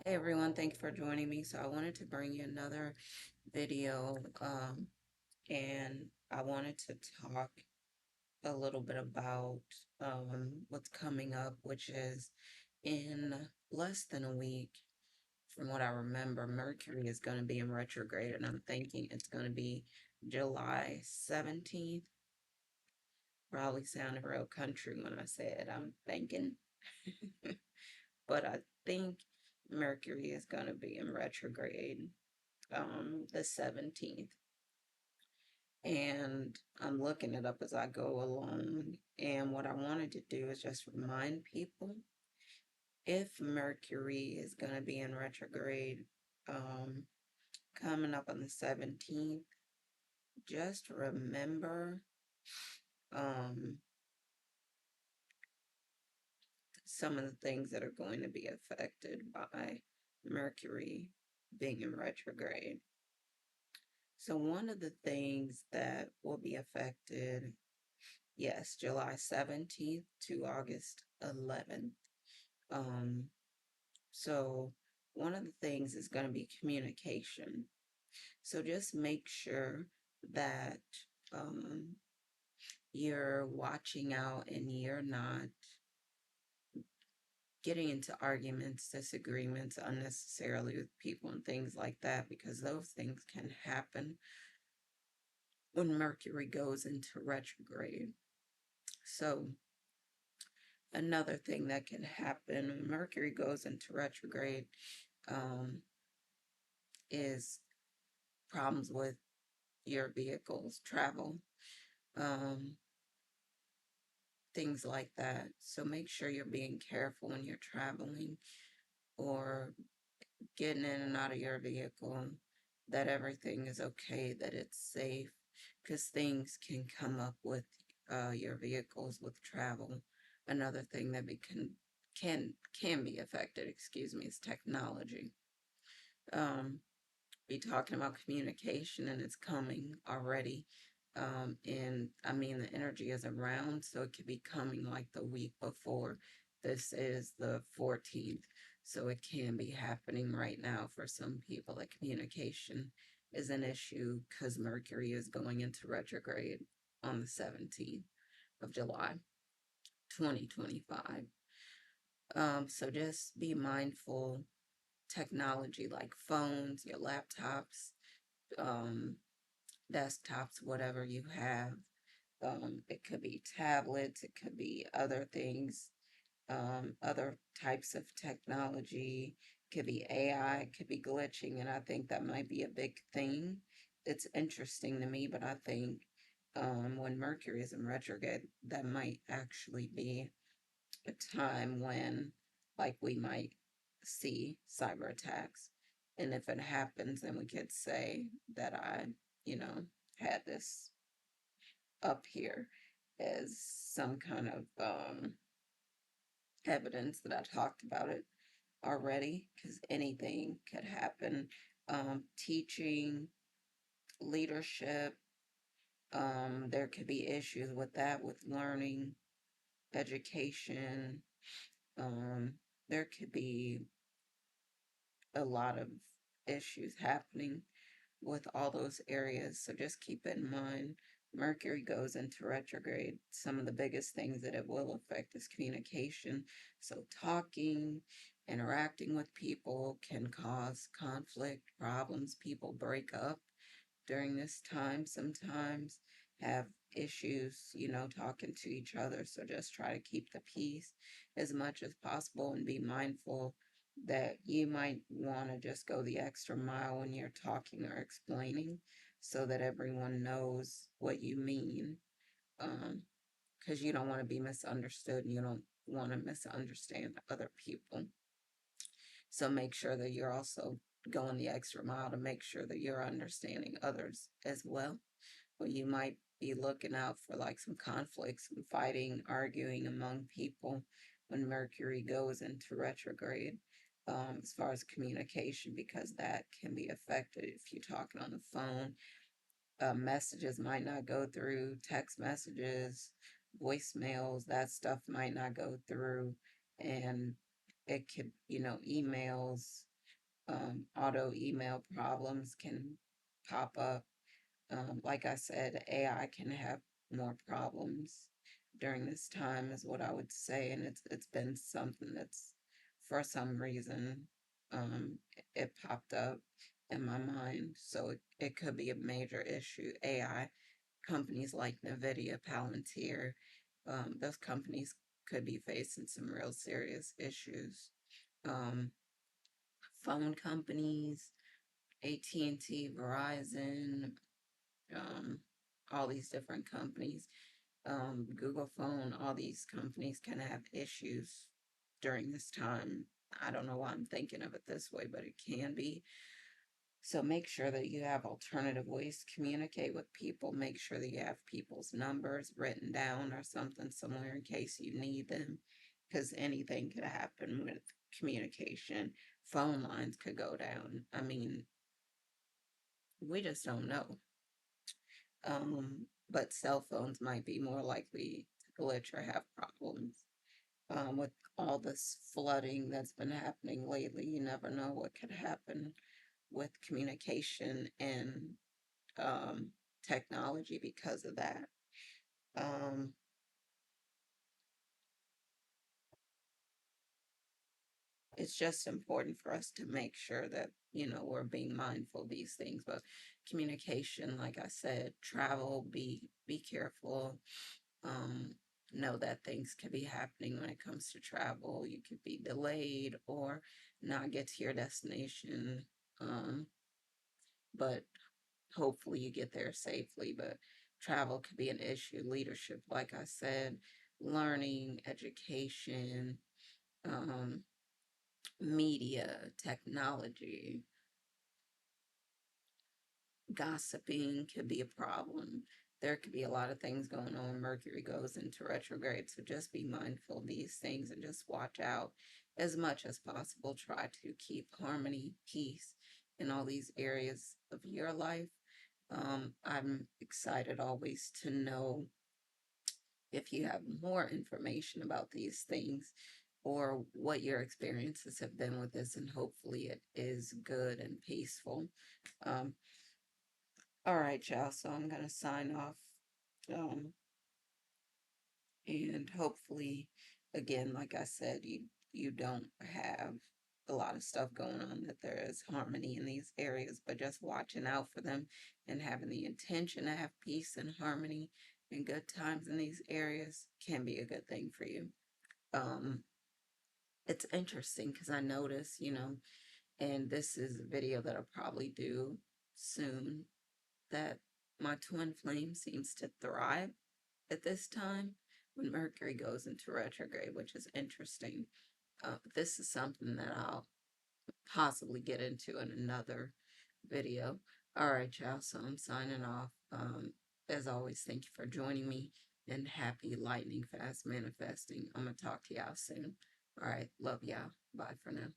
Hey everyone, thank you for joining me. So I wanted to bring you another video, and I wanted to talk a little bit about what's coming up, which is in less than a week. From what I remember, Mercury is going to be in retrograde, and I'm thinking it's going to be July 17th. Probably sounded real country when I said I'm thinking, but I think Mercury is going to be in retrograde the 17th. And I'm looking it up as I go along. And what I wanted to do is just remind people if Mercury is going to be in retrograde um, coming up on the 17th, just remember um, some of the things that are going to be affected by Mercury being in retrograde. So, one of the things that will be affected, yes, July 17th to August 11th. Um, so one of the things is going to be communication. So just make sure that um, you're watching out and you're not getting into arguments, disagreements unnecessarily with people and things like that, because those things can happen when Mercury goes into retrograde. So another thing that can happen when Mercury goes into retrograde um, is problems with your vehicles, travel, um, things like that. So make sure you're being careful when you're traveling or getting in and out of your vehicle, that everything is okay, that it's safe, because things can come up with your vehicles with travel. Another thing that can can be affected, excuse me, is technology. Um, be talking about communication and it's coming already. And I mean, the energy is around, so it could be coming like the week before. This is the 14th, so it can be happening right now for some people. That communication is an issue because Mercury is going into retrograde on the 17th of July, 2025. So just be mindful. Technology like phones, your laptops, um, desktops, whatever you have. It could be tablets, it could be other things, other types of technology, it could be AI, it could be glitching, and I think that might be a big thing. It's interesting to me, but I think when Mercury is in retrograde, that might actually be a time when, like, we might see cyber attacks. And if it happens, then we could say that you know, had this up here as some kind of evidence that I talked about it already, because anything could happen. Teaching, leadership, there could be issues with that, with learning, education. Um, there could be a lot of issues happening with all those areas. So just keep it in mind. Mercury goes into retrograde. Some of the biggest things that it will affect is communication. So talking, interacting with people can cause conflict, problems. People break up during this time sometimes, have issues, talking to each other. So just try to keep the peace as much as possible and be mindful that you might want to just go the extra mile when you're talking or explaining so that everyone knows what you mean. Because you don't want to be misunderstood and you don't want to misunderstand other people. So make sure that you're also going the extra mile to make sure that you're understanding others as well. Or you might be looking out for like some conflicts, some fighting, arguing among people when Mercury goes into retrograde, as far as communication, because that can be affected if you're talking on the phone. Messages might not go through, text messages, voicemails, that stuff might not go through. And it could, emails. Auto email problems can pop up. Like I said, AI can have more problems during this time, is what I would say, and it's been something that's for some reason it popped up in my mind. So it could be a major issue. AI companies like Nvidia, Palantir, those companies could be facing some real serious issues. Um, Phone companies, AT&T, Verizon, um, all these different companies, Google Phone, all these companies can have issues during this time. I don't know why I'm thinking of it this way, but it can be. So make sure that you have alternative ways to communicate with people. Make sure that you have people's numbers written down or something somewhere in case you need them, because anything could happen with communication. Phone lines could go down. I mean, we just don't know. But cell phones might be more likely to glitch or have problems. With all this flooding that's been happening lately, you never know what could happen with communication and technology because of that. Um, it's just important for us to make sure that, we're being mindful of these things. But communication, like I said, travel, be careful. Um, know that things could be happening when it comes to travel. You could be delayed or not get to your destination. Um, but hopefully you get there safely. But travel could be an issue. Leadership, like I said, learning, education, um, media, technology, gossiping could be a problem. There could be a lot of things going on. Mercury goes into retrograde, so just be mindful of these things and just watch out as much as possible. Try to keep harmony, peace in all these areas of your life. I'm excited always to know if you have more information about these things or what your experiences have been with this, and hopefully it is good and peaceful. Um, all right, y'all. So I'm gonna sign off. Um, and hopefully, again, like I said, you don't have a lot of stuff going on, that there is harmony in these areas, but just watching out for them and having the intention to have peace and harmony and good times in these areas can be a good thing for you. Um, it's interesting because I notice, and this is a video that I'll probably do soon, that my twin flame seems to thrive at this time when Mercury goes into retrograde, which is interesting. This is something that I'll possibly get into in another video. All right, y'all. So I'm signing off. As always, thank you for joining me, and happy lightning fast manifesting. I'm going to talk to y'all soon. All right. Love y'all. Bye for now.